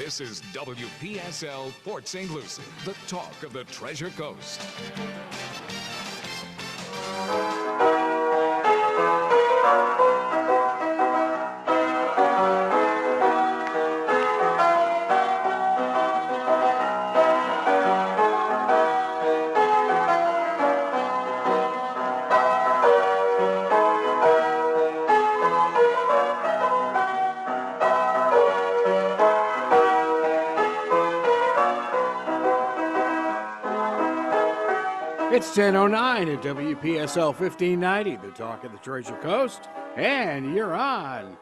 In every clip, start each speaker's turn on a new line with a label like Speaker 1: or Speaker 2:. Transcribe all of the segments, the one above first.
Speaker 1: This is WPSL Port St. Lucie, the talk of the Treasure Coast.
Speaker 2: It's 10:09 at WPSL 1590, the talk of the Treasure Coast, and you're on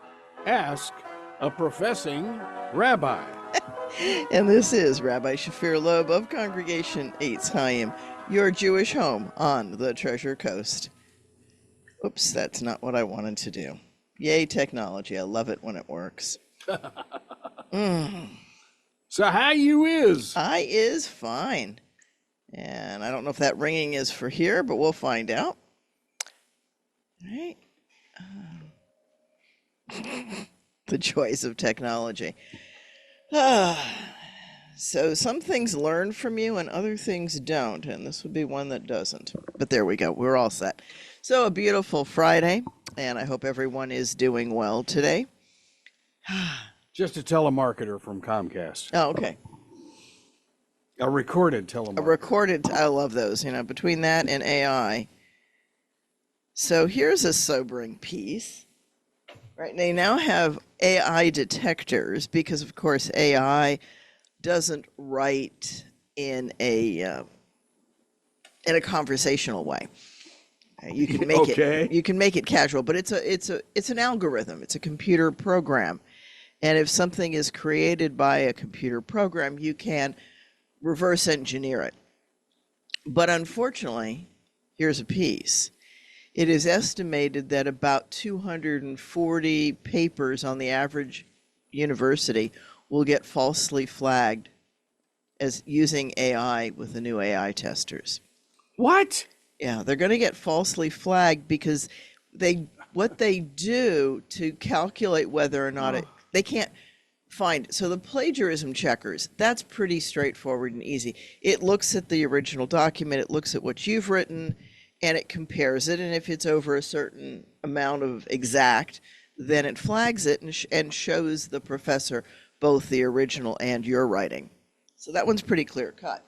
Speaker 2: Ask a Professing Rabbi.
Speaker 3: And this is Rabbi Shafir Loeb of Congregation Eitz Chayim, your Jewish home on the Treasure Coast. Oops, that's not what I wanted to do. Yay, technology. I love it when it works.
Speaker 2: So how you is?
Speaker 3: I is fine. And I don't know if that ringing is for here, but we'll find out. All right. The joys of technology. So some things learn from you and other things don't, and this would be one that doesn't. But there we go. We're all set. So a beautiful Friday, and I hope everyone is doing well today.
Speaker 2: Just a telemarketer from Comcast.
Speaker 3: Oh, okay.
Speaker 2: A recorded telemarketer.
Speaker 3: A recorded, I love those, between that and AI. So here's a sobering piece. Right, they now have AI detectors because, of course, AI doesn't write in a conversational way. You can make it casual, but it's an algorithm. It's a computer program, and if something is created by a computer program, you can reverse engineer it. But unfortunately, here's a piece. It is estimated that about 240 papers on the average university will get falsely flagged as using AI with the new AI testers.
Speaker 2: What?
Speaker 3: Yeah, they're going to get falsely flagged because what they do to calculate whether or not they can't find. So the plagiarism checkers, that's pretty straightforward and easy. It looks at the original document, it looks at what you've written, and it compares it. And if it's over a certain amount of exact, then it flags it and shows the professor both the original and your writing. So that one's pretty clear cut.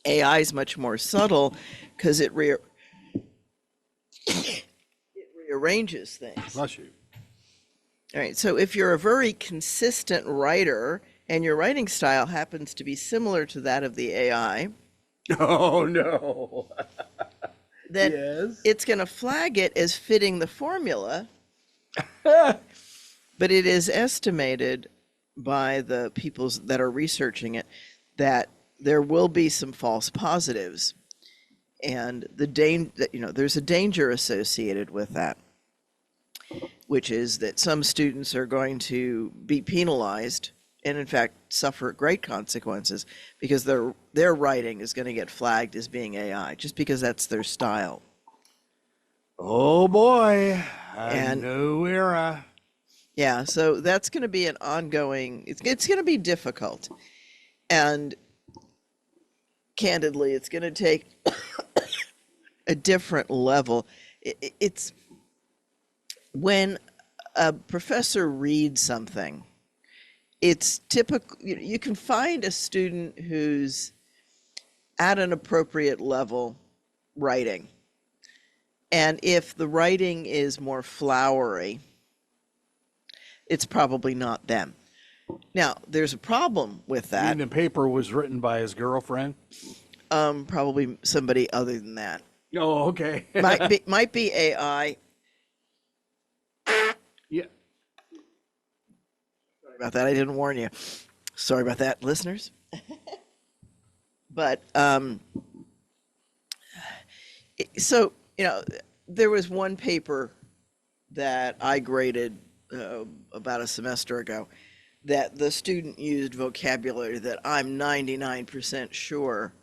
Speaker 3: AI is much more subtle because it rearranges things.
Speaker 2: Bless you.
Speaker 3: All right, so if you're a very consistent writer and your writing style happens to be similar to that of the AI,
Speaker 2: Oh, no.
Speaker 3: then
Speaker 2: Yes.
Speaker 3: it's going to flag it as fitting the formula, but it is estimated by the people that are researching it that there will be some false positives, and there's a danger associated with that, which is that some students are going to be penalized and in fact suffer great consequences because their writing is going to get flagged as being AI just because that's their style.
Speaker 2: Oh boy,
Speaker 3: And-
Speaker 2: a new era.
Speaker 3: Yeah, so that's going to be an ongoing, it's going to be difficult. And candidly, it's going to take a different level. It's when a professor reads something, it's typical. You can find a student who's at an appropriate level writing. And if the writing is more flowery, it's probably not them. Now, there's a problem with that.
Speaker 2: And the paper was written by his girlfriend?
Speaker 3: Probably somebody other than that.
Speaker 2: Oh, okay.
Speaker 3: Might be AI.
Speaker 2: Yeah.
Speaker 3: Sorry about that. I didn't warn you. Sorry about that, listeners. But so there was one paper that I graded about a semester ago that the student used vocabulary that I'm 99% sure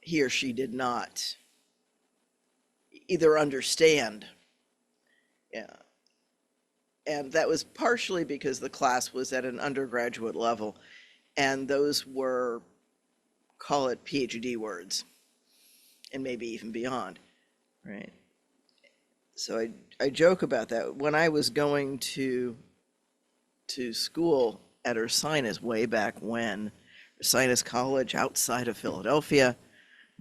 Speaker 3: he or she did not either understand. Yeah. And that was partially because the class was at an undergraduate level, and those were, call it PhD words, and maybe even beyond, right? So I joke about that. When I was going to school at Ursinus way back when, Ursinus College outside of Philadelphia,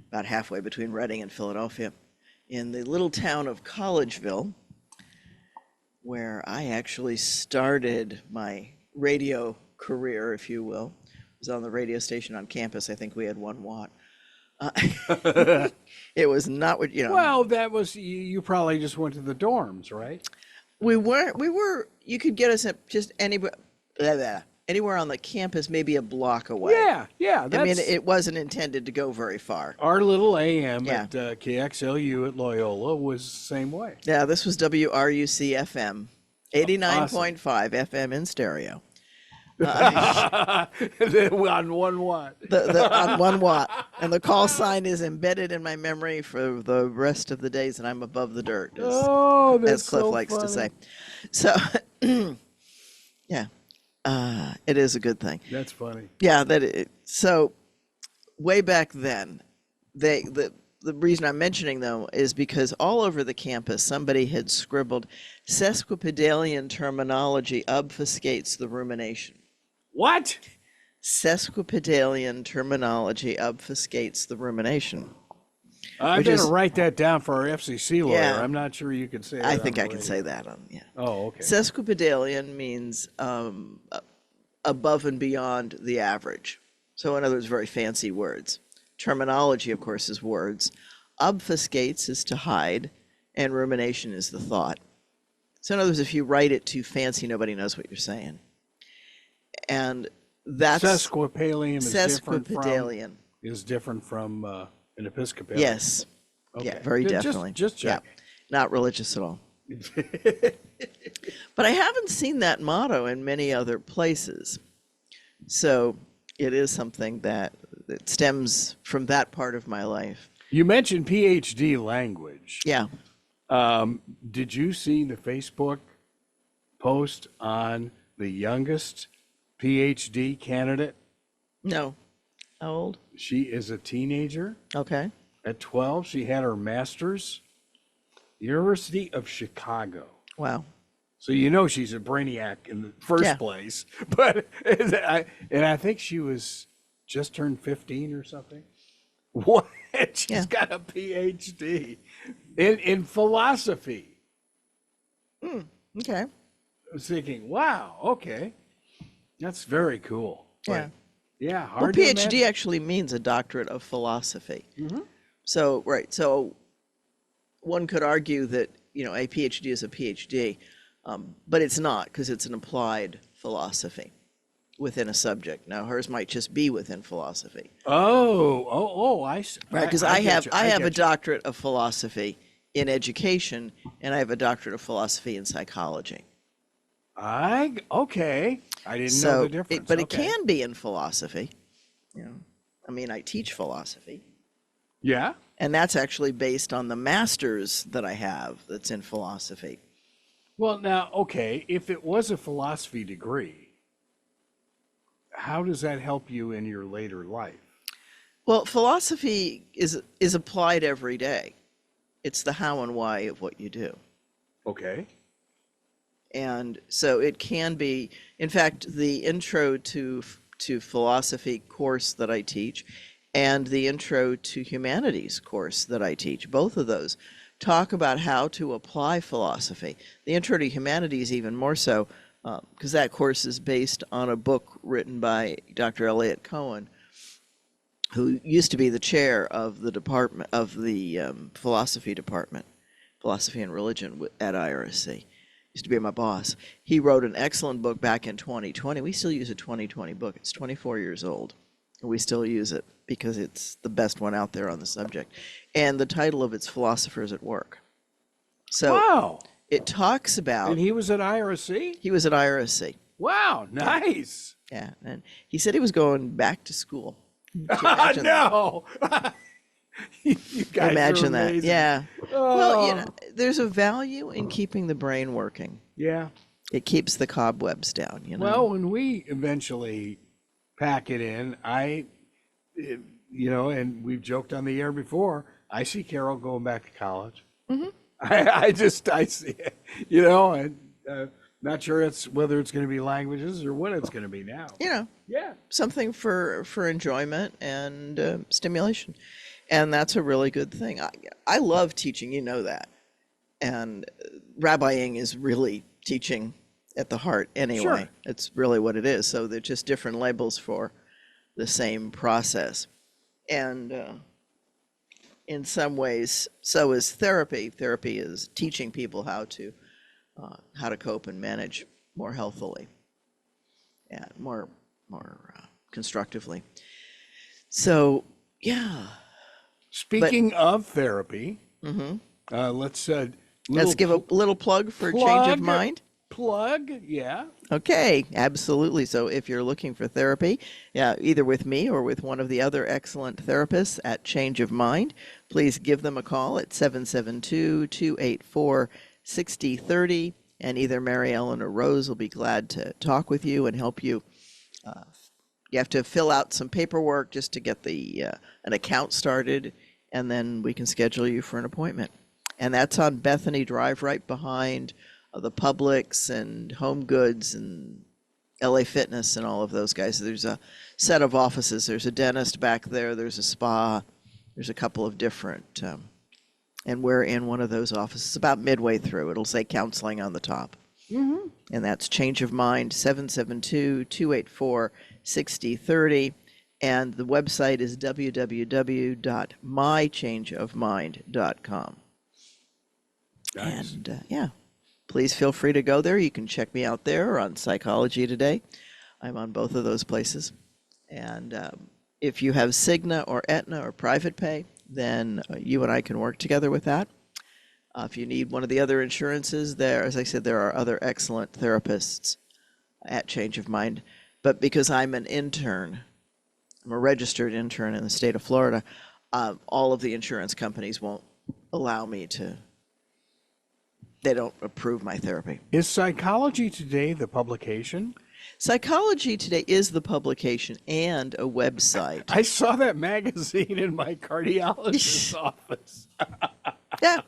Speaker 3: about halfway between Reading and Philadelphia, in the little town of Collegeville, where I actually started my radio career, if you will. I was on the radio station on campus. I think we had 1 watt. It was not what,
Speaker 2: Well, that was, you probably just went to the dorms, right?
Speaker 3: we were, you could get us at just anywhere on the campus, maybe a block away.
Speaker 2: Yeah.
Speaker 3: I mean, it wasn't intended to go very far.
Speaker 2: Our little AM
Speaker 3: Yeah.
Speaker 2: at KXLU at Loyola was the same way.
Speaker 3: Yeah, this was WRUC FM, 89.5 FM in stereo.
Speaker 2: On 1 watt.
Speaker 3: On 1 watt. And the call sign is embedded in my memory for the rest of the days that I'm above the dirt, as Cliff likes to say. So, yeah, it is a good thing.
Speaker 2: That's funny.
Speaker 3: Yeah, so way back then, the reason I'm mentioning, though, is because all over the campus, somebody had scribbled, sesquipedalian terminology obfuscates the rumination.
Speaker 2: What?
Speaker 3: Sesquipedalian terminology obfuscates the rumination.
Speaker 2: I'm going to write that down for our FCC lawyer.
Speaker 3: Yeah.
Speaker 2: I'm not sure you can say that.
Speaker 3: I think
Speaker 2: on
Speaker 3: I
Speaker 2: the
Speaker 3: can
Speaker 2: radio.
Speaker 3: say that yeah.
Speaker 2: Oh, okay.
Speaker 3: Sesquipedalian means above and beyond the average. So in other words, very fancy words. Terminology, of course, is words. Obfuscates is to hide, and rumination is the thought. So in other words, if you write it too fancy, nobody knows what you're saying. And that's
Speaker 2: Sesquipedalian
Speaker 3: sesquipedalian.
Speaker 2: is different from an Episcopalian.
Speaker 3: Yes.
Speaker 2: Okay.
Speaker 3: Yeah, very definitely.
Speaker 2: Just check.
Speaker 3: Yeah. Not religious at all. But I haven't seen that motto in many other places. So it is something that stems from that part of my life.
Speaker 2: You mentioned PhD language.
Speaker 3: Yeah.
Speaker 2: Did you see the Facebook post on the youngest PhD candidate?
Speaker 3: No. How old?
Speaker 2: She is a teenager.
Speaker 3: Okay.
Speaker 2: At 12, she had her master's, University of Chicago.
Speaker 3: Wow.
Speaker 2: So you know she's a brainiac in the first place. But I think she was just turned 15 or something. What? She's got a PhD in philosophy.
Speaker 3: Okay.
Speaker 2: I was thinking, wow, okay. That's very cool.
Speaker 3: Yeah.
Speaker 2: But, yeah,
Speaker 3: Well,
Speaker 2: hard to
Speaker 3: PhD
Speaker 2: imagine.
Speaker 3: actually means a doctorate of philosophy. So, right. So one could argue that, a PhD is a PhD, but it's not, because it's an applied philosophy within a subject. Now, hers might just be within philosophy.
Speaker 2: I see.
Speaker 3: Right, because I have
Speaker 2: get
Speaker 3: a
Speaker 2: you.
Speaker 3: doctorate of philosophy in education, and I have a doctorate of philosophy in psychology.
Speaker 2: Okay. I didn't know
Speaker 3: So,
Speaker 2: the difference.
Speaker 3: but it
Speaker 2: Okay.
Speaker 3: can be in philosophy. I mean, I teach philosophy,
Speaker 2: Yeah.
Speaker 3: and that's actually based on the master's that I have that's in philosophy.
Speaker 2: Well, now, okay, if it was a philosophy degree, how does that help you in your later life?
Speaker 3: Well, philosophy is applied every day. It's the how and why of what you do.
Speaker 2: Okay.
Speaker 3: And so it can be, in fact, the intro to philosophy course that I teach and the intro to humanities course that I teach, both of those talk about how to apply philosophy. The intro to humanities even more so, because that course is based on a book written by Dr. Elliott Cohen, who used to be the chair of the department of the philosophy department, philosophy and religion at IRSC. Used to be my boss. He wrote an excellent book back in 2020. We still use a 2020 book. It's 24 years old, and we still use it because it's the best one out there on the subject. And the title of it's Philosophers at Work. So
Speaker 2: Wow.
Speaker 3: it talks about,
Speaker 2: And he was at IRC?
Speaker 3: he was at IRSC.
Speaker 2: Wow, nice.
Speaker 3: Yeah, and he said he was going back to school. Can you imagine that?
Speaker 2: No. You guys
Speaker 3: Imagine
Speaker 2: are
Speaker 3: that.
Speaker 2: amazing.
Speaker 3: Yeah.
Speaker 2: Oh.
Speaker 3: Well, there's a value in keeping the brain working.
Speaker 2: Yeah.
Speaker 3: It keeps the cobwebs down, you know.
Speaker 2: Well, when we eventually pack it in, and we've joked on the air before, I see Carol going back to college. Mm-hmm. I see it, and not sure whether it's going to be languages or what it's going to be now. Yeah.
Speaker 3: Something for enjoyment and stimulation. And that's a really good thing. I love teaching, you know that. And Rabbiing is really teaching at the heart anyway.
Speaker 2: Sure.
Speaker 3: It's really what it is. So they're just different labels for the same process. And in some ways, so is therapy. Therapy is teaching people how to cope and manage more healthily and more constructively. So, yeah.
Speaker 2: Speaking of therapy, let's
Speaker 3: give a little plug for Change of Mind.
Speaker 2: Yeah.
Speaker 3: Okay, absolutely. So if you're looking for therapy, either with me or with one of the other excellent therapists at Change of Mind, please give them a call at 772-284-6030, and either Mary Ellen or Rose will be glad to talk with you and help you. You have to fill out some paperwork just to get an account started, and then we can schedule you for an appointment. And that's on Bethany Drive, right behind the Publix and Home Goods and LA Fitness and all of those guys. There's a set of offices. There's a dentist back there. There's a spa. There's a couple of different, and we're in one of those offices about midway through. It'll say counseling on the top. Mm-hmm. And that's Change of Mind, 772-284-6030. And the website is www.mychangeofmind.com.
Speaker 2: Nice.
Speaker 3: And please feel free to go there. You can check me out there or on Psychology Today. I'm on both of those places. And if you have Cigna or Aetna or private pay, then you and I can work together with that. If you need one of the other insurances, as I said, there are other excellent therapists at Change of Mind. But because I'm an intern, I'm a registered intern in the state of Florida, all of the insurance companies won't allow me to. They don't approve my therapy.
Speaker 2: Is Psychology Today the publication?
Speaker 3: Psychology Today is the publication and a website.
Speaker 2: I saw that magazine in my cardiologist's office.
Speaker 3: Yeah.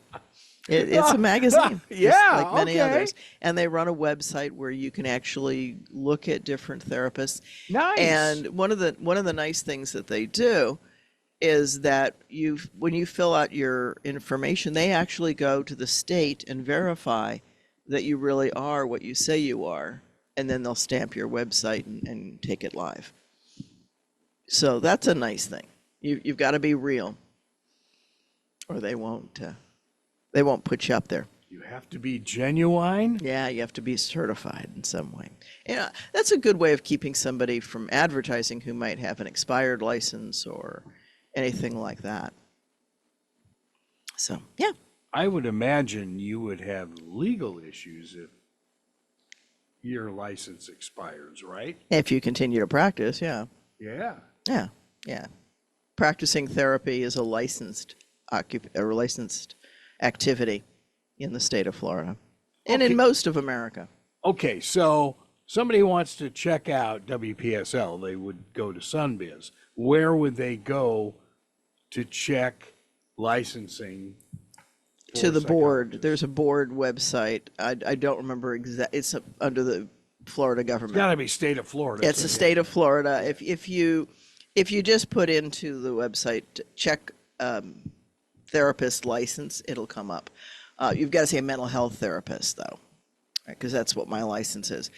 Speaker 3: It's a magazine,
Speaker 2: yeah,
Speaker 3: like many
Speaker 2: okay.
Speaker 3: others. And they run a website where you can actually look at different therapists.
Speaker 2: Nice.
Speaker 3: And one of the nice things that they do is that when you fill out your information, they actually go to the state and verify that you really are what you say you are, and then they'll stamp your website and take it live. So that's a nice thing. You've got to be real, or they won't put you up there.
Speaker 2: You have to be genuine?
Speaker 3: Yeah, you have to be certified in some way. Yeah, that's a good way of keeping somebody from advertising who might have an expired license or anything like that. So, yeah.
Speaker 2: I would imagine you would have legal issues if your license expires, right?
Speaker 3: If you continue to practice, yeah.
Speaker 2: Yeah.
Speaker 3: Yeah, yeah. Practicing therapy is a licensed activity in the state of Florida and in most of America.
Speaker 2: Okay, so somebody wants to check out WPSL, they would go to Sunbiz. Where would they go to check licensing?
Speaker 3: To the board. There's a board website. I don't remember it's under the Florida government.
Speaker 2: It's got to be state of Florida.
Speaker 3: It's the state of Florida. If you just put into the website check therapist license, it'll come up. You've got to say a mental health therapist though, because that's what my license is.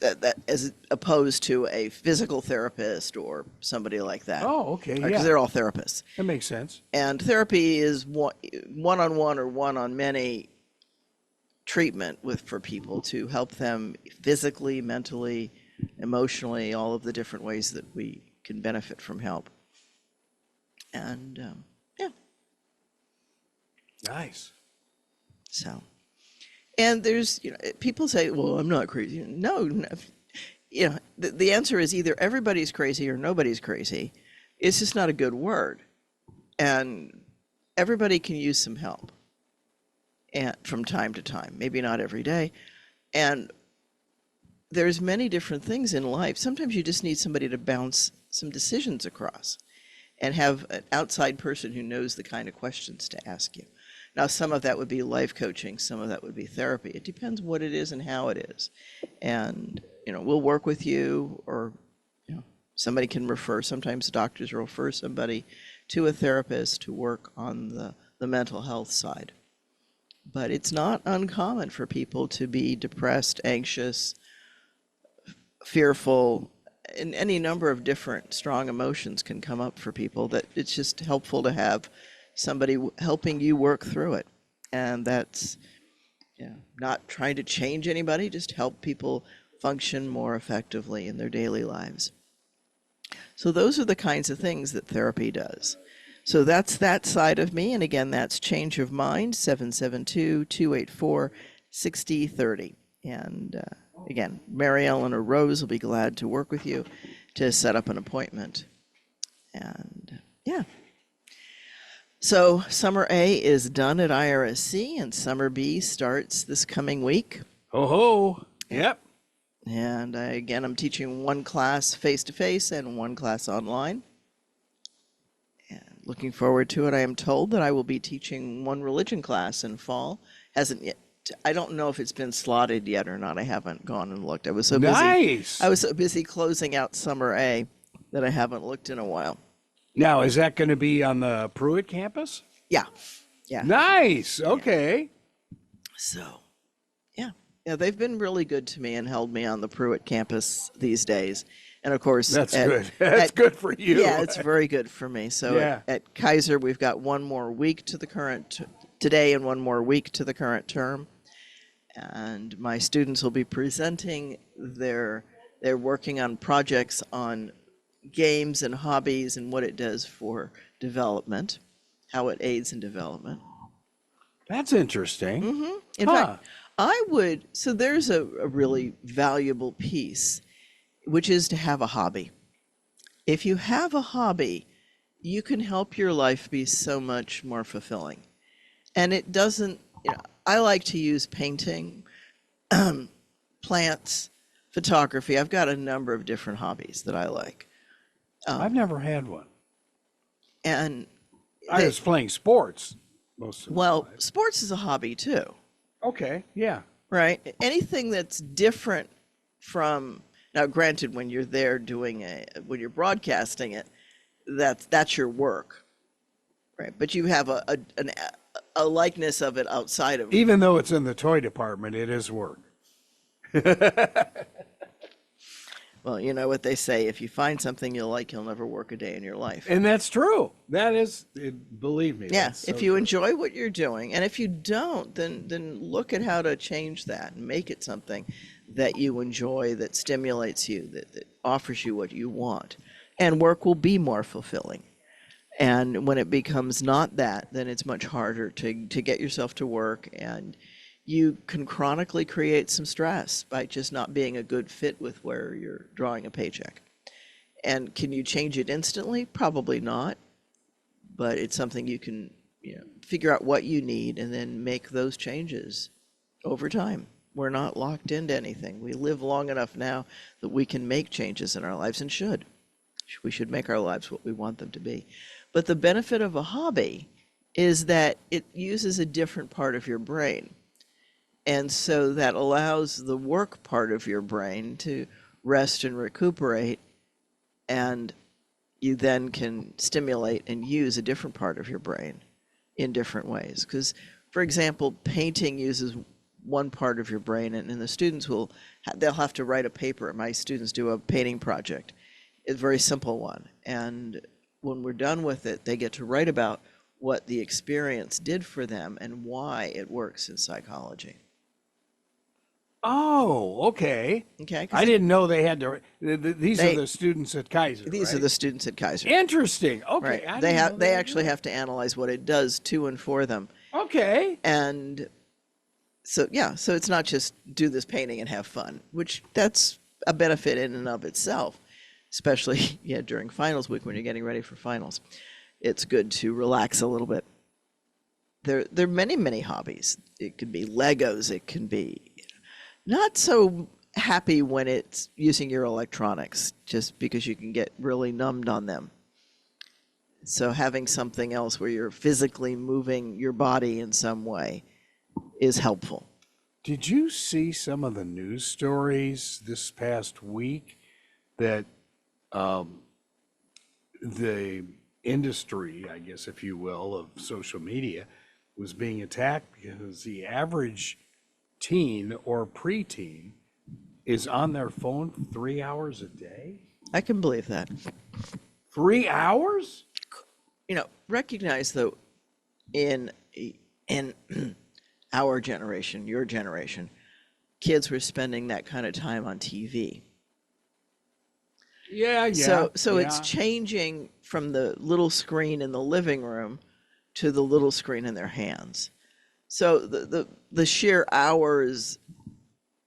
Speaker 3: That as opposed to a physical therapist or somebody like that.
Speaker 2: Oh, okay, yeah.
Speaker 3: Because they're all therapists.
Speaker 2: That makes sense.
Speaker 3: And therapy is one-on-one or one-on-many treatment for people to help them physically, mentally, emotionally, all of the different ways that we can benefit from help. And yeah.
Speaker 2: Nice.
Speaker 3: So, and there's, people say, well, I'm not crazy. No, the answer is either everybody's crazy or nobody's crazy. It's just not a good word. And everybody can use some help from time to time, maybe not every day. And there's many different things in life. Sometimes you just need somebody to bounce some decisions across and have an outside person who knows the kind of questions to ask you. Now, some of that would be life coaching, some of that would be therapy. It depends what it is and how it is. And, we'll work with you, or, somebody can refer. Sometimes doctors will refer somebody to a therapist to work on the mental health side. But it's not uncommon for people to be depressed, anxious, fearful, and any number of different strong emotions can come up for people, that it's just helpful to have somebody helping you work through it. And that's not trying to change anybody, just help people function more effectively in their daily lives. So those are the kinds of things that therapy does. So that's that side of me. And again, that's Change of Mind, 772-284-6030. And again, Mary Ellen or Rose will be glad to work with you to set up an appointment. And so Summer A is done at IRSC, and Summer B starts this coming week.
Speaker 2: Oh, yep.
Speaker 3: And again, I'm teaching one class face-to-face and one class online. And looking forward to it. I am told that I will be teaching one religion class in fall. Hasn't yet. I don't know if it's been slotted yet or not. I haven't gone and looked. I was so busy.
Speaker 2: Nice.
Speaker 3: I was so busy closing out Summer A that I haven't looked in a while.
Speaker 2: Now, is that going to be on the Pruitt campus?
Speaker 3: Yeah.
Speaker 2: Nice. Okay.
Speaker 3: So, yeah, they've been really good to me and held me on the Pruitt campus these days. And of course,
Speaker 2: that's good. That's good for you.
Speaker 3: Yeah, it's very good for me. So at Kaiser, we've got one more week to the current today and one more week to the current term. And my students will be presenting they're working on projects on games and hobbies and what it does for development, how it aids in development.
Speaker 2: That's interesting.
Speaker 3: Mm-hmm. In fact, so there's a really valuable piece, which is to have a hobby. If you have a hobby, you can help your life be so much more fulfilling. And it doesn't, I like to use painting, plants, photography. I've got a number of different hobbies that I like.
Speaker 2: I've never had one.
Speaker 3: And
Speaker 2: I was playing sports most of the time.
Speaker 3: Sports is a hobby too.
Speaker 2: Okay, yeah.
Speaker 3: Right? Anything that's different from, now granted, when you're there when you're broadcasting it, that's your work. Right? But you have a likeness of it outside of it.
Speaker 2: Even though it's in the toy department, it is work.
Speaker 3: Well, you know what they say, if you find something you like, you'll never work a day in your life.
Speaker 2: And that's true. That is, believe me.
Speaker 3: Yeah,
Speaker 2: so
Speaker 3: if you
Speaker 2: true.
Speaker 3: enjoy what you're doing, and if you don't, then look at how to change that and make it something that you enjoy, that stimulates you, that offers you what you want. And work will be more fulfilling. And when it becomes not that, then it's much harder to get yourself to work, and you can chronically create some stress by just not being a good fit with where you're drawing a paycheck. And can you change it instantly? Probably not. But it's something you can figure out what you need and then make those changes over time. We're not locked into anything. We live long enough now that we can make changes in our lives, and should. We should make our lives what we want them to be. But the benefit of a hobby is that it uses a different part of your brain. And so that allows the work part of your brain to rest and recuperate, and you then can stimulate and use a different part of your brain in different ways. Because, for example, painting uses one part of your brain, and the students they'll have to write a paper. My students do a painting project. It's a very simple one. And when we're done with it, they get to write about what the experience did for them and why it works in psychology.
Speaker 2: Oh, okay.
Speaker 3: Okay.
Speaker 2: I didn't know they had to. These are the students at Kaiser.
Speaker 3: These are the students at Kaiser.
Speaker 2: Interesting. Okay.
Speaker 3: Right. They actually have to analyze what it does to and for them.
Speaker 2: Okay.
Speaker 3: And so it's not just do this painting and have fun, which that's a benefit in and of itself, especially during finals week when you're getting ready for finals. It's good to relax a little bit. There are many hobbies. It could be Legos. It can be not so happy when it's using your electronics, just because you can get really numbed on them. So having something else where you're physically moving your body in some way is helpful.
Speaker 2: Did you see some of the news stories this past week that the industry, I guess, if you will, of social media was being attacked because the average teen or preteen is on their phone 3 hours a day?
Speaker 3: I can believe that.
Speaker 2: 3 hours?
Speaker 3: Recognize though, in our generation, your generation, kids were spending that kind of time on TV.
Speaker 2: Yeah.
Speaker 3: So it's changing from the little screen in the living room to the little screen in their hands. So the sheer hours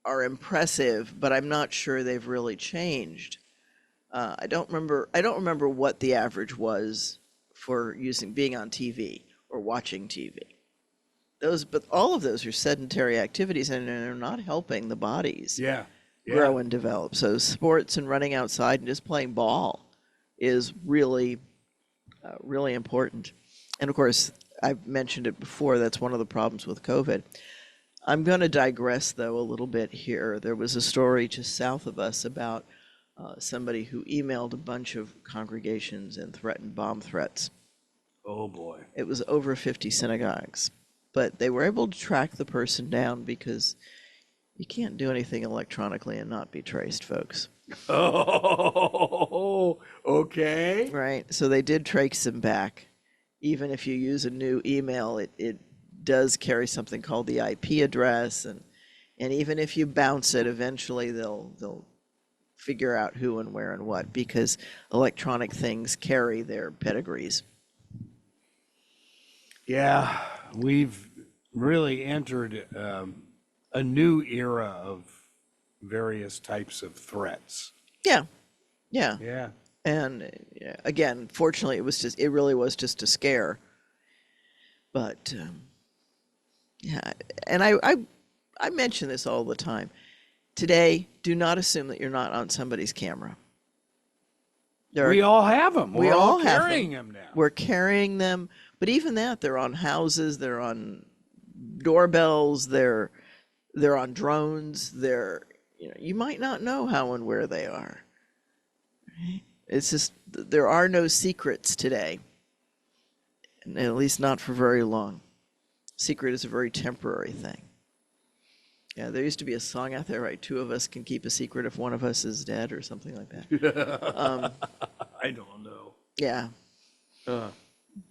Speaker 3: are impressive, but I'm not sure they've really changed. I don't remember what the average was for being on TV or watching TV. But all of those are sedentary activities, and they're not helping the bodies grow and develop. So sports and running outside and just playing ball is really, really important. And of course, I've mentioned it before, that's one of the problems with COVID. I'm going to digress, though, a little bit here. There was a story just south of us about somebody who emailed a bunch of congregations and threatened bomb threats.
Speaker 2: Oh, boy.
Speaker 3: It was over 50 synagogues. But they were able to track the person down because you can't do anything electronically and not be traced, folks.
Speaker 2: Oh, okay.
Speaker 3: Right. So they did trace them back. Even if you use a new email, it does carry something called the IP address. And even if you bounce it, eventually they'll figure out who and where and what, because electronic things carry their pedigrees.
Speaker 2: Yeah, we've really entered a new era of various types of threats.
Speaker 3: Yeah. And again, fortunately, it really was just a scare. But and I mention this all the time. Today, do not assume that you're not on somebody's camera.
Speaker 2: We all have them. We're all
Speaker 3: have
Speaker 2: carrying them now.
Speaker 3: We're carrying them, but even that, they're on houses, they're on doorbells, they're on drones. You might not know how and where they are. It's just there are no secrets today, and at least not for very long. Secret is a very temporary thing. Yeah, there used to be a song out there, right? 2 of us can keep a secret if one of us is dead, or something like that.
Speaker 2: I don't know.
Speaker 3: Yeah.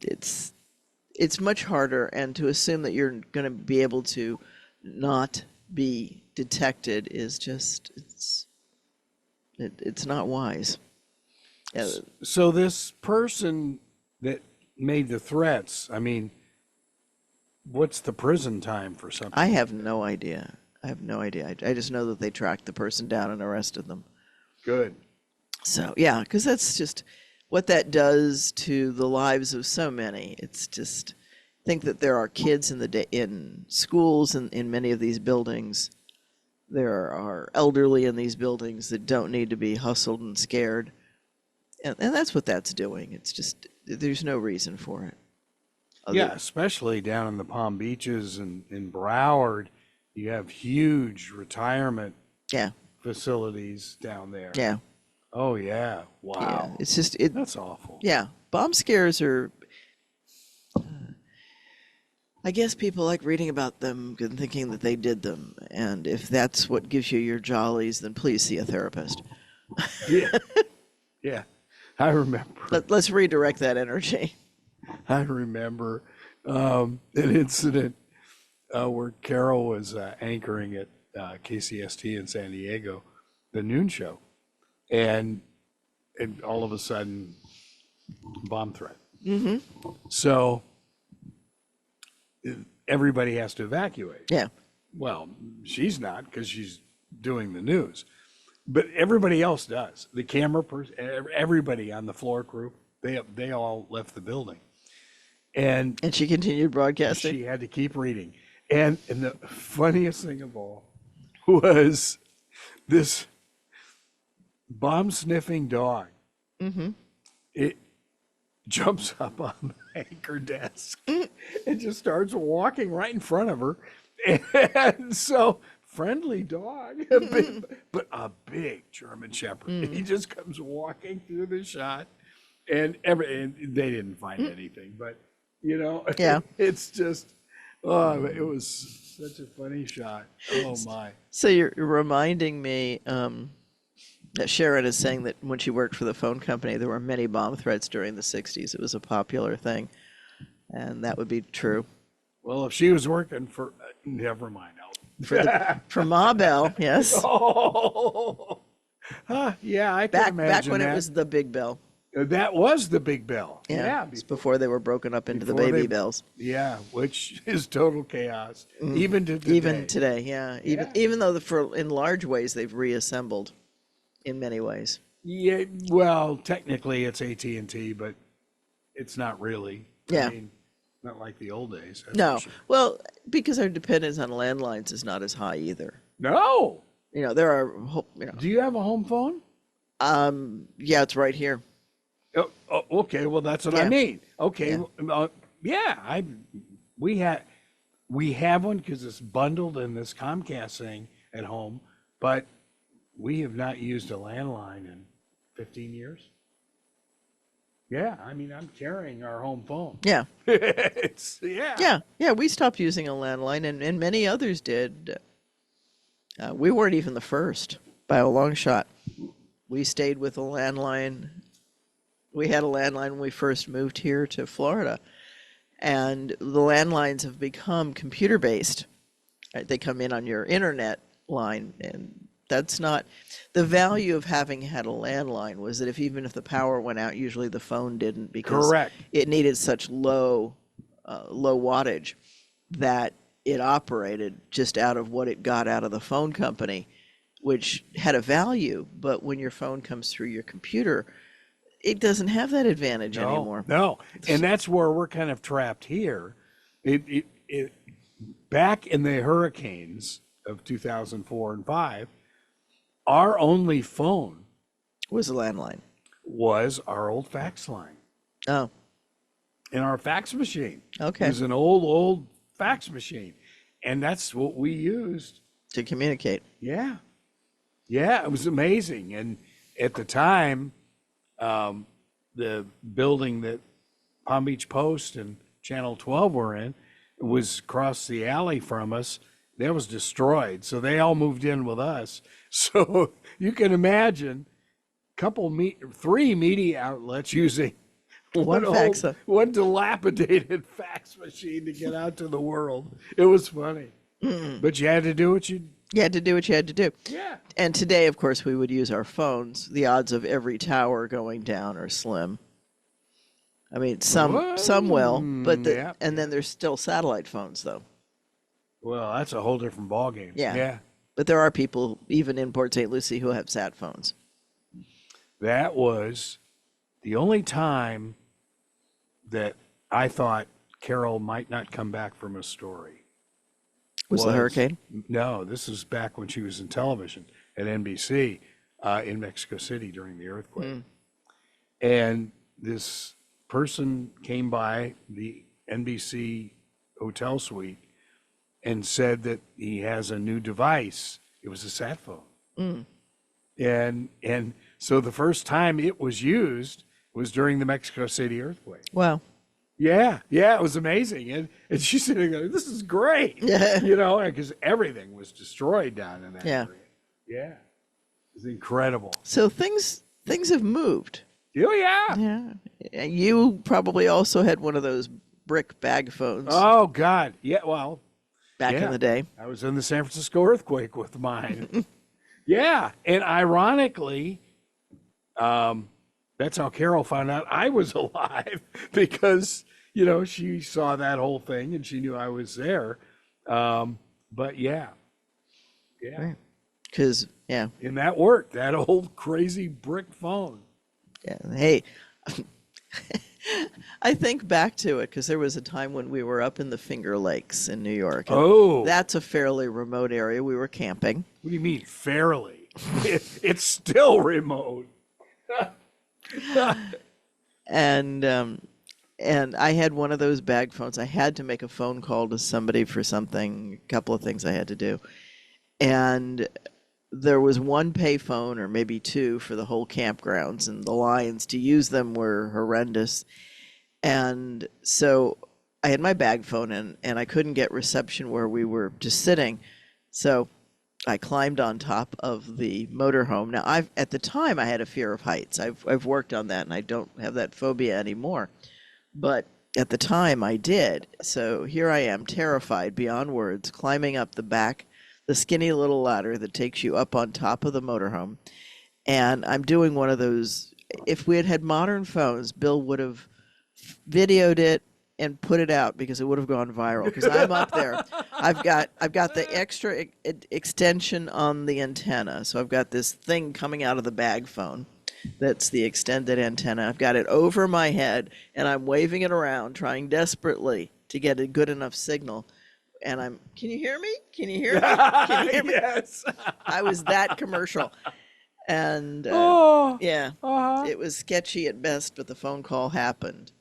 Speaker 3: It's much harder, and to assume that you're going to be able to not be detected is just it's not wise. Yeah.
Speaker 2: So this person that made the threats, I mean, what's the prison time for something?
Speaker 3: I have no idea. I just know that they tracked the person down and arrested them.
Speaker 2: Good.
Speaker 3: So, yeah, because that's just what that does to the lives of so many. It's just, think that there are kids in schools and in many of these buildings. There are elderly in these buildings that don't need to be hustled and scared. And that's what that's doing. It's just, there's no reason for it.
Speaker 2: Yeah, especially down in the Palm Beaches and in Broward, you have huge retirement facilities down there.
Speaker 3: Yeah.
Speaker 2: Oh, yeah. Wow.
Speaker 3: Yeah. It's just,
Speaker 2: that's awful.
Speaker 3: Yeah. Bomb scares are, I guess people like reading about them and thinking that they did them. And if that's what gives you your jollies, then please see a therapist.
Speaker 2: Yeah. Yeah. I remember.
Speaker 3: Let's redirect that energy.
Speaker 2: I remember an incident where Carol was anchoring at KCST in San Diego, the noon show, and all of a sudden, bomb threat. Mm-hmm. So everybody has to evacuate.
Speaker 3: Yeah.
Speaker 2: Well, she's not because she's doing the news, but everybody else does. The camera person, everybody on the floor crew, they all left the building. And
Speaker 3: she continued broadcasting.
Speaker 2: She had to keep reading. And the funniest thing of all was this bomb sniffing dog. It jumps up on the anchor desk and just starts walking right in front of her. And so, friendly dog, but a big German Shepherd. He just comes walking through the shot, and they didn't find anything. But,
Speaker 3: Yeah.
Speaker 2: it's just, it was such a funny shot. Oh, my.
Speaker 3: So you're reminding me that Sharon is saying that when she worked for the phone company, there were many bomb threats during the 60s. It was a popular thing, and that would be true.
Speaker 2: Well, if she was working for, never mind.
Speaker 3: For Ma Bell, yes.
Speaker 2: Oh, yeah, I can
Speaker 3: Back
Speaker 2: imagine
Speaker 3: when
Speaker 2: that.
Speaker 3: it was the Big Bell.
Speaker 2: That was the Big Bell.
Speaker 3: Yeah, it's before they were broken up into the
Speaker 2: before
Speaker 3: baby
Speaker 2: they-
Speaker 3: bells.
Speaker 2: Yeah, which is total chaos, even to today.
Speaker 3: Even today, yeah. Even though in large ways they've reassembled in many ways.
Speaker 2: Yeah, well, technically it's AT&T, but it's not really.
Speaker 3: Yeah.
Speaker 2: I mean, not like the old days. that's
Speaker 3: No,
Speaker 2: for sure.
Speaker 3: well, because our dependence on landlines is not as high either.
Speaker 2: No.
Speaker 3: There are,
Speaker 2: Do you have a home phone?
Speaker 3: yeah, it's right here.
Speaker 2: Oh, okay. Well, that's what I
Speaker 3: Yeah.
Speaker 2: mean. Okay.
Speaker 3: Yeah.
Speaker 2: We have one because it's bundled in this Comcast thing at home, but we have not used a landline in 15 years. Yeah, I mean, I'm carrying our home phone.
Speaker 3: Yeah.
Speaker 2: Yeah.
Speaker 3: Yeah, we stopped using a landline, and many others did. We weren't even the first by a long shot. We stayed with a landline. We had a landline when we first moved here to Florida, and the landlines have become computer-based. Right? They come in on your internet line, and that's not the value of having had a landline. Was that even if the power went out, usually the phone didn't, because
Speaker 2: Correct.
Speaker 3: it needed such low wattage that it operated just out of what it got out of the phone company, which had a value. But when your phone comes through your computer, it doesn't have that advantage anymore.
Speaker 2: No, and that's where we're kind of trapped here. Back in the hurricanes of 2004 and 5, our only phone
Speaker 3: Was a landline.
Speaker 2: was our old fax line
Speaker 3: Oh,
Speaker 2: and our fax machine.
Speaker 3: Okay.
Speaker 2: It was an old fax machine, and that's what we used.
Speaker 3: to communicate.
Speaker 2: Yeah. Yeah, it was amazing. And at the time, the building that Palm Beach Post and Channel 12 were in was across the alley from us. That was destroyed. So they all moved in with us. So you can imagine three media outlets using
Speaker 3: One fax.
Speaker 2: one dilapidated fax machine to get out to the world. It was funny. But you had to do what you
Speaker 3: You had to do what you had to do.
Speaker 2: Yeah.
Speaker 3: And today, of course, we would use our phones. The odds of every tower going down are slim. I mean, some will, but
Speaker 2: yeah.
Speaker 3: and then there's still satellite phones, though.
Speaker 2: Well, that's a whole different ballgame.
Speaker 3: Yeah.
Speaker 2: Yeah.
Speaker 3: But there are people, even in Port St. Lucie, who have sat phones.
Speaker 2: That was the only time that I thought Carol might not come back from a story.
Speaker 3: Was the hurricane?
Speaker 2: No, this is back when she was in television at NBC in Mexico City during the earthquake. And this person came by the NBC hotel suite and said that he has a new device. It was a sat phone. And so the first time it was used was during the Mexico City earthquake.
Speaker 3: Wow.
Speaker 2: Yeah, it was amazing. And she's sitting there, this is great.
Speaker 3: Yeah.
Speaker 2: Because everything was destroyed down in that
Speaker 3: Yeah.
Speaker 2: area. Yeah. It's incredible.
Speaker 3: So things have moved.
Speaker 2: Oh, yeah.
Speaker 3: Yeah. You probably also had one of those brick bag phones
Speaker 2: Oh, God. Yeah, well,
Speaker 3: back in
Speaker 2: yeah.
Speaker 3: the day.
Speaker 2: I was in the San Francisco earthquake with mine. Yeah. And ironically, that's how Carol found out I was alive because, she saw that whole thing and she knew I was there. But yeah.
Speaker 3: Right. Because, yeah.
Speaker 2: And that worked, that old crazy brick phone.
Speaker 3: Yeah. Hey, I think back to it because there was a time when we were up in the Finger Lakes in New York. and
Speaker 2: Oh.
Speaker 3: That's a fairly remote area. We were camping.
Speaker 2: What do you mean, fairly? It's still remote.
Speaker 3: And I had one of those bag phones. I had to make a phone call to somebody for something, a couple of things I had to do. And there was one payphone or maybe two for the whole campgrounds, and the lines to use them were horrendous. And so I had my bag phone and I couldn't get reception where we were just sitting. So I climbed on top of the motorhome. Now, at the time I had a fear of heights. I've worked on that and I don't have that phobia anymore. But at the time I did. So here I am, terrified beyond words, climbing up the skinny little ladder that takes you up on top of the motorhome. And I'm doing one of those, if we had had modern phones, Bill would have videoed it and put it out because it would have gone viral, because I'm up there. I've got the extra extension on the antenna. So I've got this thing coming out of the bag phone. That's the extended antenna. I've got it over my head and I'm waving it around, trying desperately to get a good enough signal. And can you hear me? Can you hear me? Can you hear me?
Speaker 2: Yes.
Speaker 3: I was that commercial. And yeah, it was sketchy at best, but the phone call happened.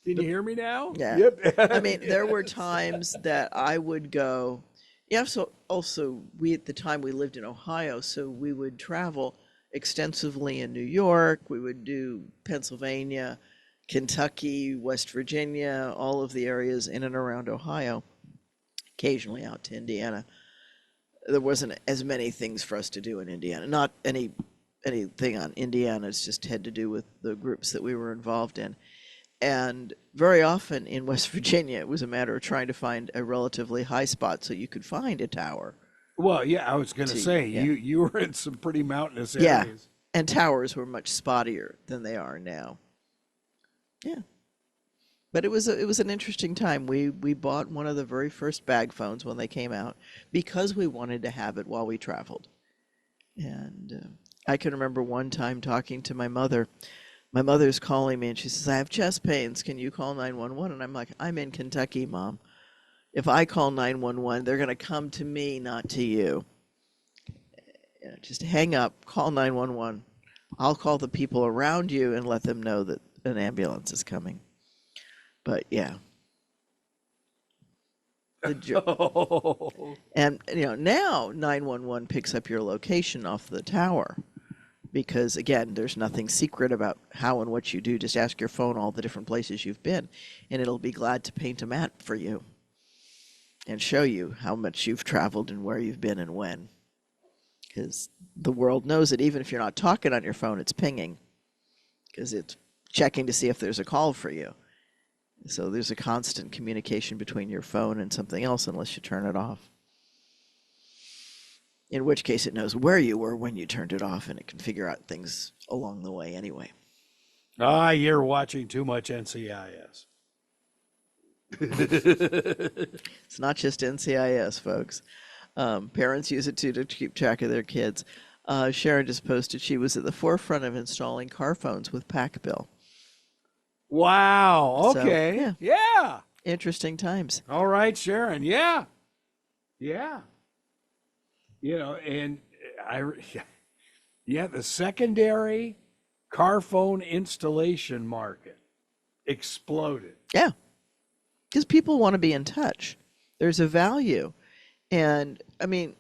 Speaker 2: Can you hear me now?
Speaker 3: Yeah.
Speaker 2: Yep.
Speaker 3: I mean, there were times that I would go, so also at the time we lived in Ohio, so we would travel extensively in New York. We would do Pennsylvania, Kentucky, West Virginia, all of the areas in and around Ohio. Occasionally out to Indiana. There wasn't as many things for us to do in Indiana. Not anything on Indiana. It's just had to do with the groups that we were involved in. And very often in West Virginia, it was a matter of trying to find a relatively high spot so you could find a tower.
Speaker 2: Well, yeah, I was going to say,
Speaker 3: yeah.
Speaker 2: you were in some pretty mountainous
Speaker 3: Yeah,
Speaker 2: areas.
Speaker 3: and towers were much spottier than they are now. Yeah. But it was an interesting time. We bought one of the very first bag phones when they came out because we wanted to have it while we traveled. And I can remember one time talking to my mother. My mother's calling me and she says, I have chest pains. Can you call 911? And I'm like, I'm in Kentucky, Mom. If I call 911, they're going to come to me, not to you. Just hang up, call 911. I'll call the people around you and let them know that an ambulance is coming. But yeah. And now 911 picks up your location off the tower because, again, there's nothing secret about how and what you do. Just ask your phone all the different places you've been, and it'll be glad to paint a map for you and show you how much you've traveled and where you've been and when. Because the world knows it. Even if you're not talking on your phone, it's pinging because it's checking to see if there's a call for you. So there's a constant communication between your phone and something else unless you turn it off. In which case it knows where you were when you turned it off and it can figure out things along the way anyway.
Speaker 2: You're watching too much NCIS.
Speaker 3: It's not just NCIS, folks. Parents use it too to keep track of their kids. Sharon just posted she was at the forefront of installing car phones with PackBill.
Speaker 2: Wow.
Speaker 3: So,
Speaker 2: Okay. Yeah.
Speaker 3: Interesting times.
Speaker 2: All right, Sharon. Yeah. Yeah. And the secondary car phone installation market exploded.
Speaker 3: Yeah. Because people want to be in touch. There's a value. And I mean,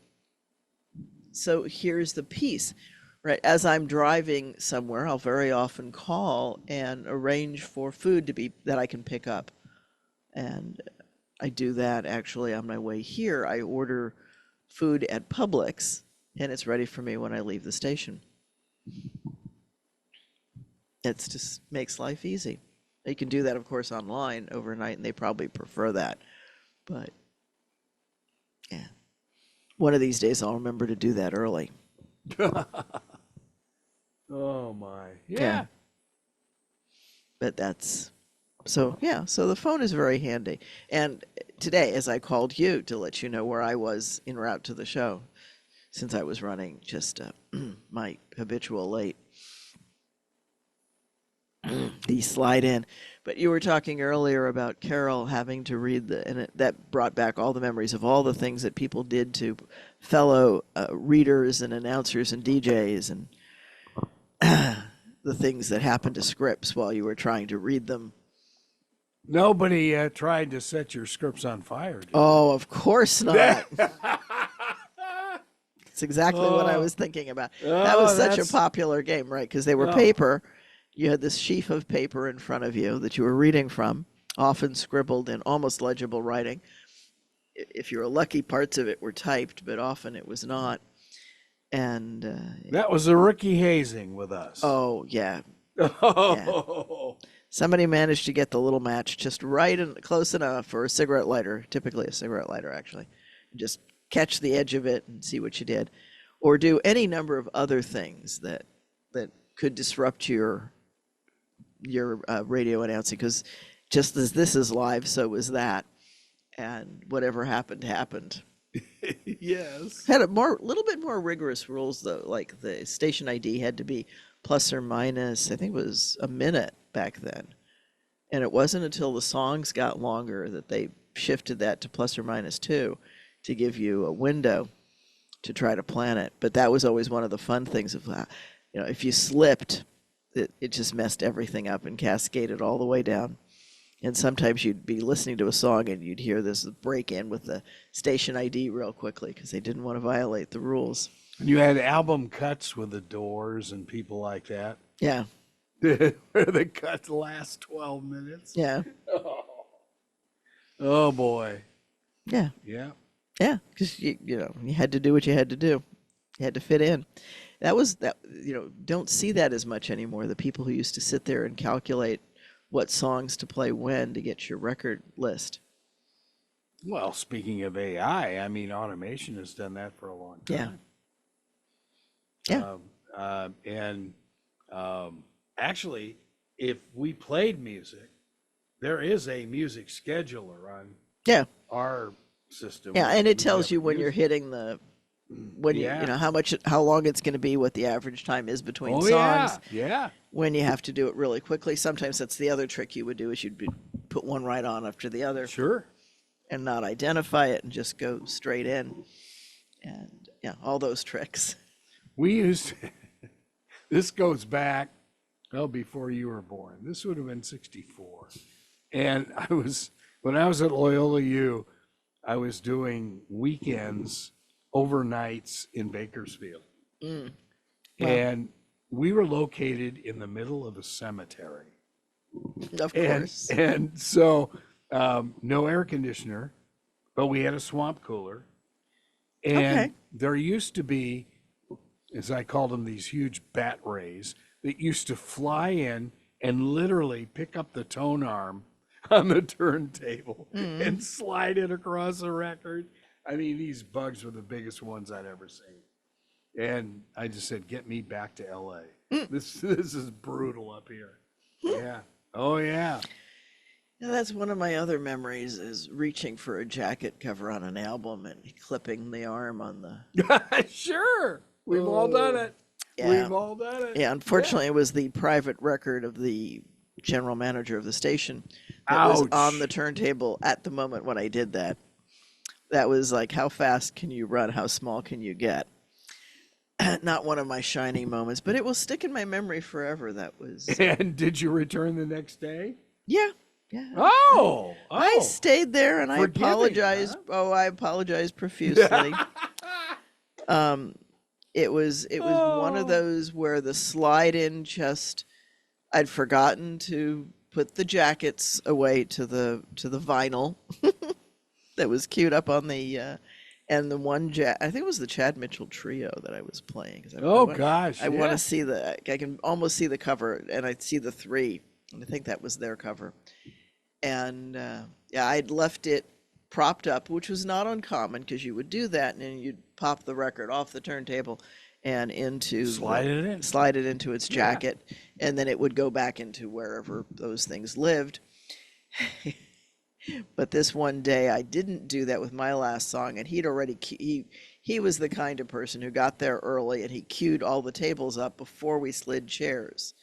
Speaker 3: so here's the piece. Right, as I'm driving somewhere, I'll very often call and arrange for food that I can pick up. And I do that actually on my way here. I order food at Publix and it's ready for me when I leave the station. It just makes life easy. You can do that, of course, online overnight, and they probably prefer that. But yeah, one of these days I'll remember to do that early.
Speaker 2: Oh my. Yeah.
Speaker 3: But so the phone is very handy. And today, as I called you to let you know where I was en route to the show, since I was running just my habitual late, the slide in. But you were talking earlier about Carol having to read and that brought back all the memories of all the things that people did to fellow readers and announcers and DJs and the things that happened to scripts while you were trying to read them.
Speaker 2: Nobody tried to set your scripts on fire, did
Speaker 3: Oh, of course not. That's exactly what I was thinking about. That was such a popular game, right? Because they were paper. You had this sheaf of paper in front of you that you were reading from, often scribbled in almost legible writing. If you were lucky, parts of it were typed, but often it was not. And
Speaker 2: that was a rookie hazing with us.
Speaker 3: oh, yeah.
Speaker 2: Oh.
Speaker 3: Somebody managed to get the little match just right and close enough for a cigarette lighter, typically a cigarette lighter, actually. Just catch the edge of it and see what you did. Or do any number of other things that could disrupt your radio announcing, because just as this is live, so was that. And whatever happened, happened.
Speaker 2: Yes.
Speaker 3: Had a little bit more rigorous rules, though. Like the station ID had to be plus or minus, I think it was a minute back then. And it wasn't until the songs got longer that they shifted that to plus or minus 2 to give you a window to try to plan it. But that was always one of the fun things of, if you slipped, it just messed everything up and cascaded all the way down. And sometimes you'd be listening to a song and you'd hear this break in with the station ID real quickly because they didn't want to violate the rules.
Speaker 2: And you had album cuts with the Doors and people like that.
Speaker 3: Yeah.
Speaker 2: Where the cuts last 12 minutes.
Speaker 3: Yeah.
Speaker 2: Oh boy.
Speaker 3: Yeah.
Speaker 2: Yeah.
Speaker 3: Yeah. Because you had to do what you had to do. You had to fit in. Don't see that as much anymore. The people who used to sit there and calculate what songs to play when to get your record list.
Speaker 2: Well, speaking of AI, I mean, automation has done that for a long time.
Speaker 3: Yeah.
Speaker 2: Actually, if we played music, there is a music scheduler on our system.
Speaker 3: Yeah, and it tells you when you're hitting how long it's going to be, what the average time is between songs.
Speaker 2: Yeah.
Speaker 3: When you have to do it really quickly. Sometimes that's the other trick you would do, is you'd put one right on after the other.
Speaker 2: Sure.
Speaker 3: And not identify it and just go straight in. And all those tricks.
Speaker 2: We used this goes back before you were born. This would have been 64. And when I was at Loyola U, I was doing weekends, overnights in Bakersfield. Wow. And we were located in the middle of a cemetery.
Speaker 3: Of course.
Speaker 2: And so no air conditioner, but we had a swamp cooler. And there used to be, as I called them, these huge bat rays that used to fly in and literally pick up the tone arm on the turntable and slide it across the record. I mean, these bugs were the biggest ones I'd ever seen. And I just said, get me back to LA. This is brutal up here. Yeah. Oh, yeah.
Speaker 3: That's one of my other memories, is reaching for a jacket cover on an album and clipping the arm on the...
Speaker 2: Sure. We've all done it.
Speaker 3: Yeah.
Speaker 2: We've all done it.
Speaker 3: Yeah, unfortunately, it was the private record of the general manager of the station that was on the turntable at the moment when I did that. That was like, how fast can you run? How small can you get? Not one of my shining moments, but it will stick in my memory forever. That was.
Speaker 2: And did you return the next day?
Speaker 3: Yeah. Yeah.
Speaker 2: Oh.
Speaker 3: I stayed there and I apologized.
Speaker 2: Huh?
Speaker 3: Oh, I apologized profusely. It was one of those where the slide in I'd forgotten to put the jackets away to the vinyl that was queued up on the and the one I think it was the Chad Mitchell trio that I was playing. I want to see I can almost see the cover, and I see the 3, and I think that was their cover. And I'd left it propped up, which was not uncommon, because you would do that and then you'd pop the record off the turntable and slide it into its jacket, and then it would go back into wherever those things lived. But this one day I didn't do that with my last song, and he'd already he was the kind of person who got there early, and he queued all the tables up before we slid chairs.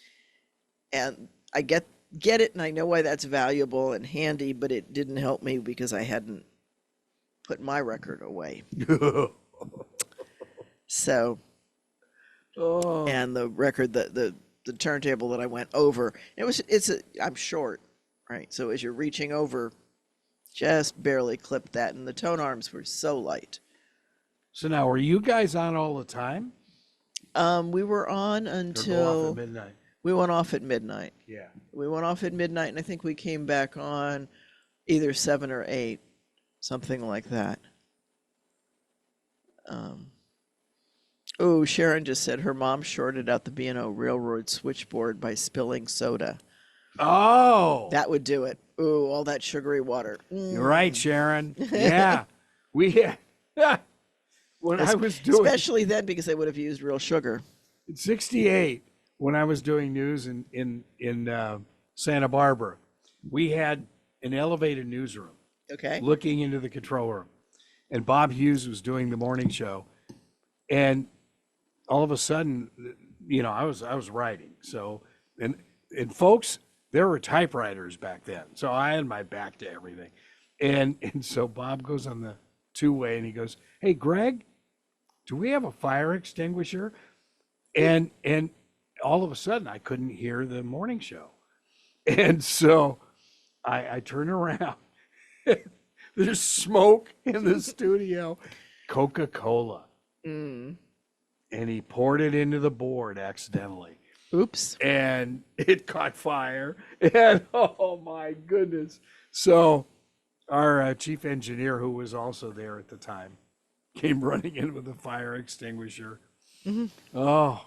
Speaker 3: And I get it, and I know why that's valuable and handy, but it didn't help me because I hadn't put my record away. So,
Speaker 2: Oh,
Speaker 3: and the record that the turntable that I went over, I'm short, right? So as you're reaching over, just barely clipped that, and the tone arms were so light.
Speaker 2: so now are you guys on all the time,
Speaker 3: We were on
Speaker 2: or go off at
Speaker 3: until
Speaker 2: midnight?
Speaker 3: we went off at midnight.
Speaker 2: Yeah.
Speaker 3: We went off at midnight, and I think we came back on either 7 or 8, something like that. Oh, Sharon just said her mom shorted out the B&O Railroad switchboard by spilling soda.
Speaker 2: Oh,
Speaker 3: That would do it. Ooh, all that sugary water.
Speaker 2: you're right, Sharon. Yeah, we had when I was doing
Speaker 3: Especially then because they would have used real sugar.
Speaker 2: in '68 when I was doing news in Santa Barbara. We had an elevated newsroom
Speaker 3: Okay.
Speaker 2: looking into the control room, and Bob Hughes was doing the morning show, and all of a sudden, I was writing. So and folks, there were typewriters back then, so I had my back to everything, and so Bob goes on the two-way and he goes, "Hey, Greg, do we have a fire extinguisher?" And all of a sudden, I couldn't hear the morning show, and so I turn around. There's smoke in the studio, Coca-Cola. And he poured it into the board accidentally.
Speaker 3: Oops.
Speaker 2: And it caught fire. And oh my goodness. So our chief engineer, who was also there at the time, came running in with a fire extinguisher. Oh,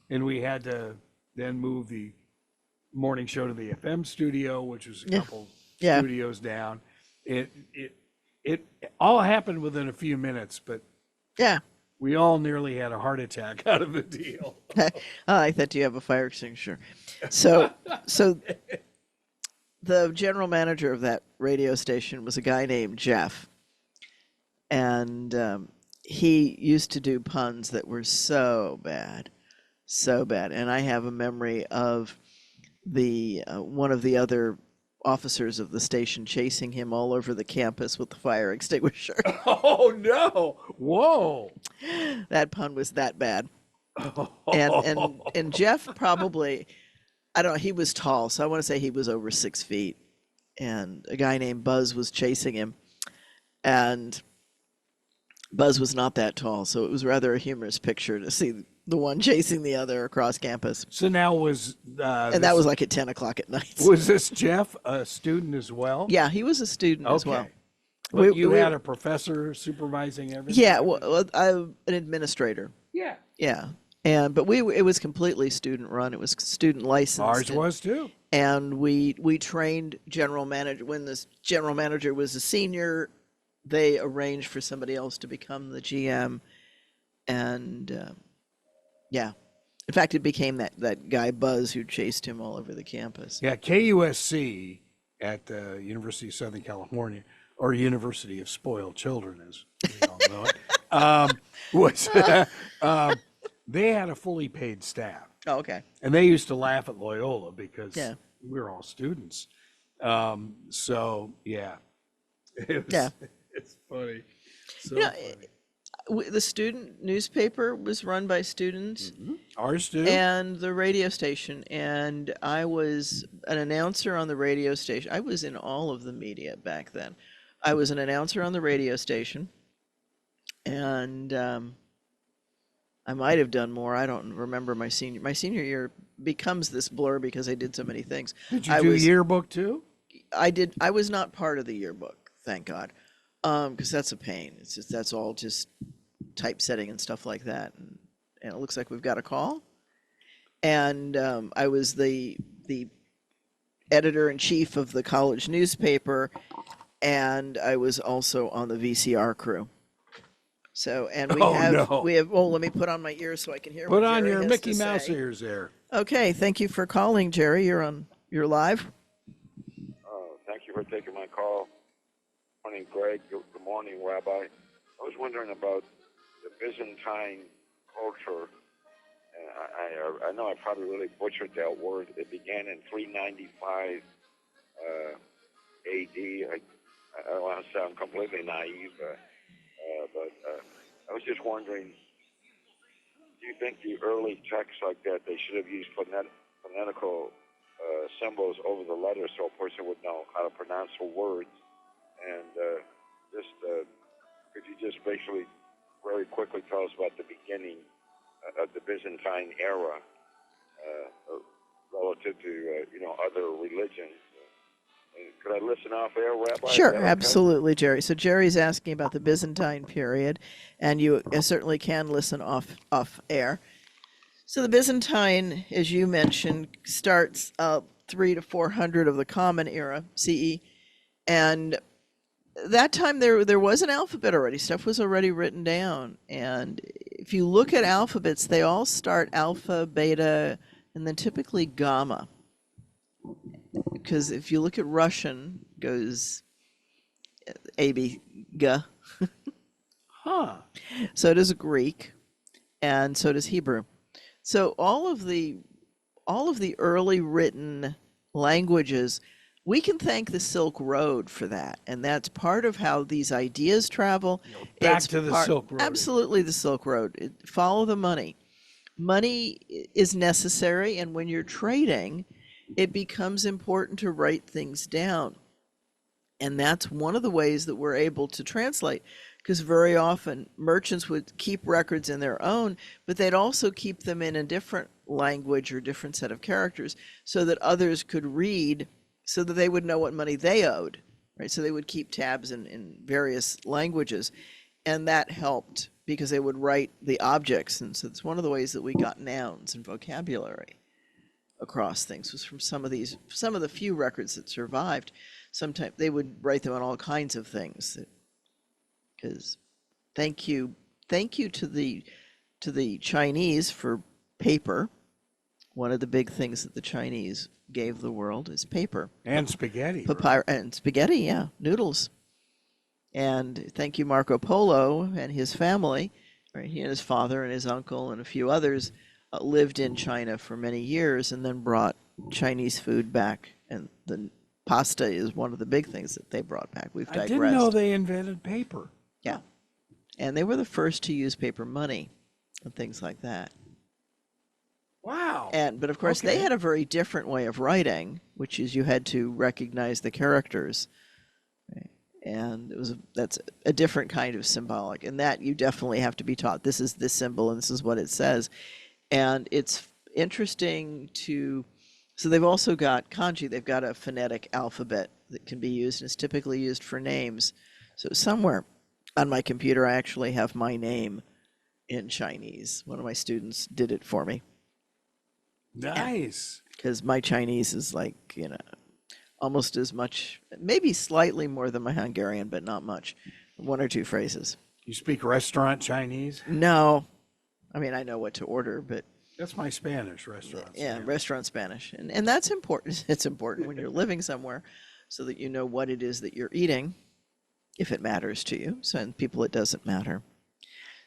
Speaker 2: and we had to then move the morning show to the FM studio, which was a couple
Speaker 3: Yeah.
Speaker 2: studios down. It all happened within a few minutes, but
Speaker 3: Yeah.
Speaker 2: we all nearly had a heart attack out of the deal.
Speaker 3: I like that. Do you have a fire extinguisher? So the general manager of that radio station was a guy named Jeff. And he used to do puns that were so bad. And I have a memory of the one of the other officers of the station chasing him all over the campus with the fire extinguisher.
Speaker 2: Oh no! Whoa!
Speaker 3: That pun was that bad. And Jeff probably, I don't know, he was tall, so I want to say he was over 6 feet. And a guy named Buzz was chasing him. And Buzz was not that tall, so it was rather a humorous picture to see the one chasing the other across campus.
Speaker 2: So now was
Speaker 3: And that was like at 10 o'clock at night.
Speaker 2: was this Jeff a student as well?
Speaker 3: Yeah, he was a student as well.
Speaker 2: But you had a professor supervising everything?
Speaker 3: Yeah, well, I'm an administrator.
Speaker 2: Yeah.
Speaker 3: Yeah. But it was completely student run. It was student licensed.
Speaker 2: Ours was too.
Speaker 3: And we trained general manager. When this general manager was a senior, they arranged for somebody else to become the GM. And yeah. In fact, it became that guy Buzz who chased him all over the campus.
Speaker 2: Yeah, KUSC at the University of Southern California, or University of Spoiled Children, as we all know it, was they had a fully paid staff.
Speaker 3: Oh, okay.
Speaker 2: And they used to laugh at Loyola because
Speaker 3: Yeah.
Speaker 2: we were all students. So yeah, it's funny. So
Speaker 3: You know,
Speaker 2: funny.
Speaker 3: The student newspaper was run by students.
Speaker 2: Ours too.
Speaker 3: And the radio station. And I was an announcer on the radio station. I was in all of the media back then. I was an announcer on the radio station. And I might have done more. I don't remember my senior year becomes this blur because I did so many things.
Speaker 2: Did you do yearbook too?
Speaker 3: I did. I was not part of the yearbook, thank God, because that's a pain. That's all just typesetting and stuff like that. And it looks like we've got a call. And I was the editor in chief of the college newspaper, and I was also on the VCR crew. So, and we have. Oh, let me put on my ears so I can hear.
Speaker 2: Put
Speaker 3: what
Speaker 2: on
Speaker 3: Jerry
Speaker 2: your
Speaker 3: has
Speaker 2: Mickey
Speaker 3: to
Speaker 2: Mouse
Speaker 3: say.
Speaker 2: ears there.
Speaker 3: Okay, thank you for calling, Jerry. You're live.
Speaker 4: Thank you for taking my call. Good morning, Greg. Good morning, Rabbi. I was wondering about the Byzantine culture. I know I probably really butchered that word. It began in 395 A.D. I don't want to sound completely naive, but I was just wondering do you think the early texts like that, they should have used phonetical symbols over the letters so a person would know how to pronounce the words? And could you just basically very quickly tell us about the beginning of the Byzantine era relative to other religions? Could I listen off air, Rabbi?
Speaker 3: Sure,
Speaker 4: Okay?
Speaker 3: absolutely, Jerry. So Jerry's asking about the Byzantine period, and you certainly can listen off air. So the Byzantine, as you mentioned, starts 300 to 400 of the Common Era, CE, and that time there was an alphabet already. Stuff was already written down, and if you look at alphabets, they all start alpha, beta, and then typically gamma. Because if you look at Russian, it goes A, B, G.
Speaker 2: Huh.
Speaker 3: So does Greek, and so does Hebrew. So all of the early written languages, we can thank the Silk Road for that, and that's part of how these ideas travel.
Speaker 2: Back to the Silk Road.
Speaker 3: Absolutely, the Silk Road. Follow the money. Money is necessary, and when you're trading, it becomes important to write things down. And that's one of the ways that we're able to translate, because very often merchants would keep records in their own, but they'd also keep them in a different language or different set of characters so that others could read, so that they would know what money they owed, right? So they would keep tabs in various languages, and that helped because they would write the objects. And so it's one of the ways that we got nouns and vocabulary across things, was from some of the few records that survived. Sometimes they would write them on all kinds of things. Because thank you to the Chinese for paper. One of the big things that the Chinese gave the world is paper
Speaker 2: And spaghetti.
Speaker 3: papyrus and spaghetti, yeah, noodles. And thank you, Marco Polo and his family. Right, he and his father and his uncle and a few others lived in China for many years, and then brought Chinese food back. And the pasta is one of the big things that they brought back. We've digressed.
Speaker 2: I didn't know they invented paper.
Speaker 3: Yeah. And they were the first to use paper money and things like that.
Speaker 2: Wow.
Speaker 3: But of course, they
Speaker 2: Okay.
Speaker 3: had a very different way of writing, which is you had to recognize the characters. Right? And that's a different kind of symbolic. And that you definitely have to be taught. This is this symbol and this is what it says. And it's interesting so they've also got kanji. They've got a phonetic alphabet that can be used, and it's typically used for names. So somewhere on my computer, I actually have my name in Chinese. One of my students did it for me,
Speaker 2: Nice.
Speaker 3: because my Chinese is like, almost as much, maybe slightly more than my Hungarian, but not much. One or two phrases.
Speaker 2: You speak restaurant Chinese?
Speaker 3: No, I mean, I know what to order, but
Speaker 2: That's my Spanish restaurant.
Speaker 3: yeah, restaurant Spanish. And that's important. It's important when you're living somewhere so that you know what it is that you're eating, if it matters to you. So, and people, it doesn't matter.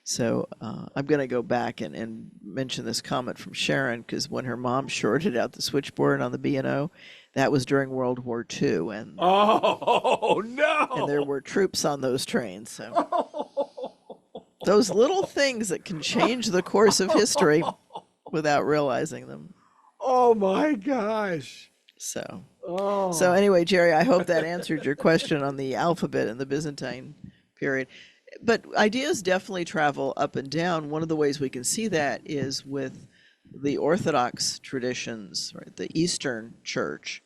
Speaker 3: So I'm going to go back and mention this comment from Sharon, because when her mom shorted out the switchboard on the B&O, that was during World War II. And
Speaker 2: Oh, no.
Speaker 3: and there were troops on those trains. So those little things that can change the course of history without realizing them.
Speaker 2: Oh, my gosh.
Speaker 3: So
Speaker 2: Oh.
Speaker 3: so anyway, Jerry, I hope that answered your question on the alphabet in the Byzantine period. But ideas definitely travel up and down. One of the ways we can see that is with the Orthodox traditions, right? The Eastern Church,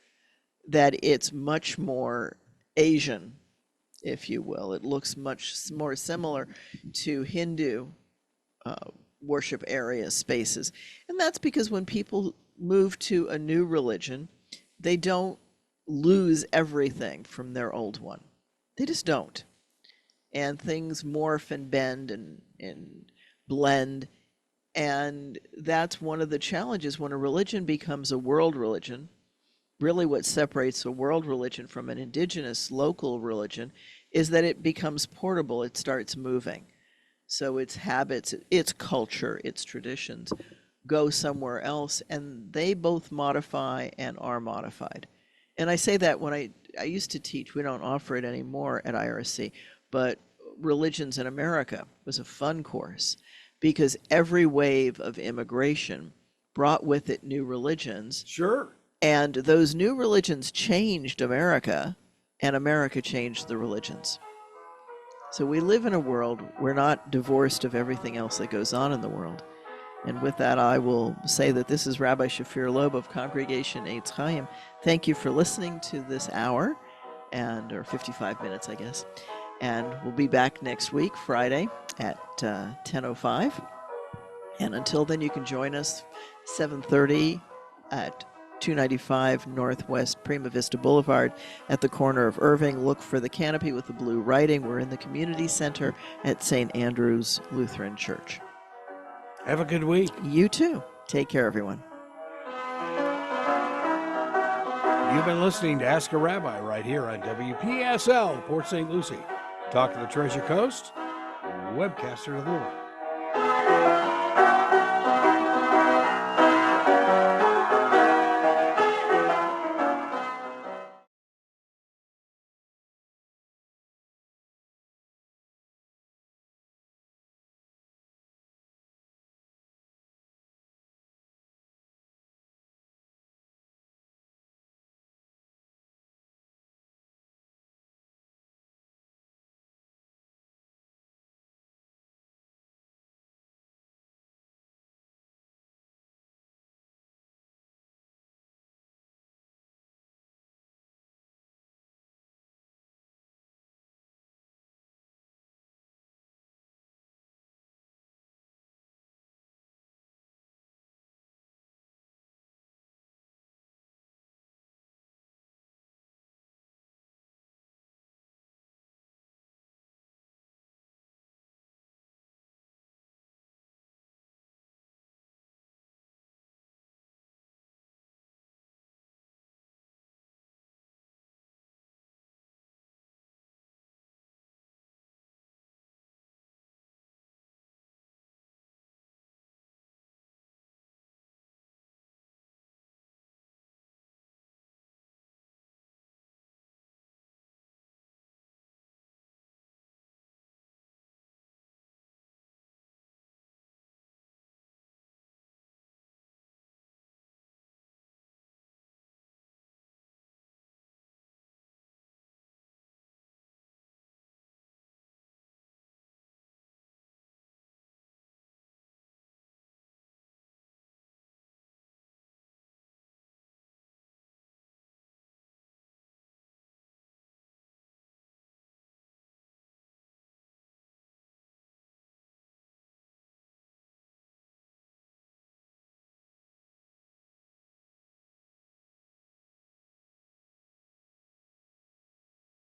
Speaker 3: that it's much more Asian, if you will. It looks much more similar to Hindu worship areas, spaces. And that's because when people move to a new religion, they don't lose everything from their old one. They just don't. And things morph and bend and blend. And that's one of the challenges when a religion becomes a world religion. Really what separates a world religion from an indigenous local religion is that it becomes portable. It starts moving. So its habits, its culture, its traditions go somewhere else, and they both modify and are modified. And I say that when I used to teach, we don't offer it anymore at IRC, but Religions in America was a fun course because every wave of immigration brought with it new religions.
Speaker 2: Sure.
Speaker 3: And those new religions changed America, and America changed the religions. So we live in a world, we're not divorced of everything else that goes on in the world. And with that, I will say that this is Rabbi Shafir Loeb of Congregation Eitz Chayim. Thank you for listening to this hour, or 55 minutes, I guess. And we'll be back next week, Friday, at 10:05. And until then, you can join us 7:30 at 295 Northwest Prima Vista Boulevard at the corner of Irving. Look for the canopy with the blue writing. We're in the community center at St. Andrew's Lutheran Church.
Speaker 2: Have a good week.
Speaker 3: You too. Take care, everyone.
Speaker 2: You've been listening to Ask a Rabbi right here on WPSL, Port St. Lucie. Talk to the Treasure Coast, webcaster of the Lord.